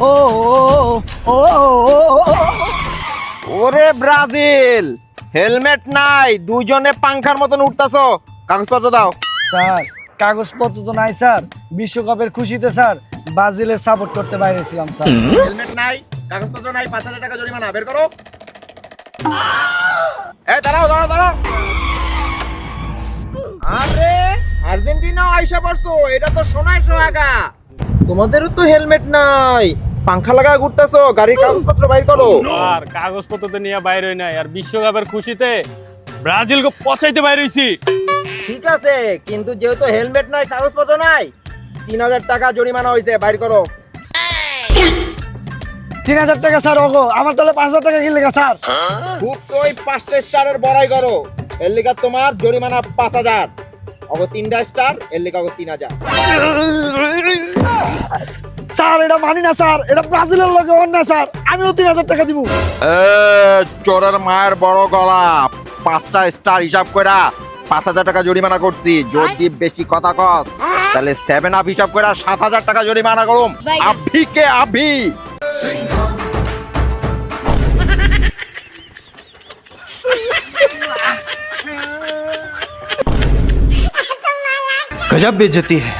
ও ও ওরে Brazil, helmet নাই, দুইজনে পাংখার মতন উঠতাছো। কাগজপত্র দাও। স্যার কাগজপত্র তো নাই স্যার, বিশ্বকাপের খুশিতে স্যার ব্রাজিলের সাপোর্ট করতে বাইরেছিলাম স্যার। হেলমেট নাই, কাগজপত্র নাই, 5,000 টাকা জরিমানা। বের করো। এই দাঁড়াও দাঁড়াও দাঁড়াও। আরে আর্জেন্টিনা আইসা পড়ছো, এটা তো সোনায় সোহাগা। তোমাদেরও তো হেলমেট নাই, পাংখা লাগা ঘুরতেছো। গাড়ির কাগজপত্র বাইর করো। আর কাগজপত্র তো নিয়ে বাইরে হই নাই, আর বিশ্বকাপের খুশিতে ব্রাজিলকে পচাইতে বাইরে হইছি। ঠিক আছে, কিন্তু যেহেতু হেলমেট নাই, কাগজপত্র নাই, 3,000 টাকা জরিমানা হয়েছে। বাইর করো। 3,000 টাকা স্যার। ওগো আমার তাহলে 5,000 টাকা কি লেগা স্যার? খুব তো ওই 5টা স্টারের বড়াই করো। এর লিগা তোমার জরিমানা 5,000। অগো 3টা স্টার, এর লিগা অগো 3,000। স্যার এটা মানি না স্যার, এটা ব্রাজিলের লগে অন্যায় স্যার, আমিও 3,000 টাকা দিব। চোরের মায়ের বড় গলা, 5টা স্টার হিসাব কইরা 5,000 টাকা জরিমানা করছি। যদি বেশি কথা কস তাহলে 7 আপ হিসাব কইরা 7,000 টাকা জরিমানা করুম। আভি কে আভি। गजब बेइज्जती है।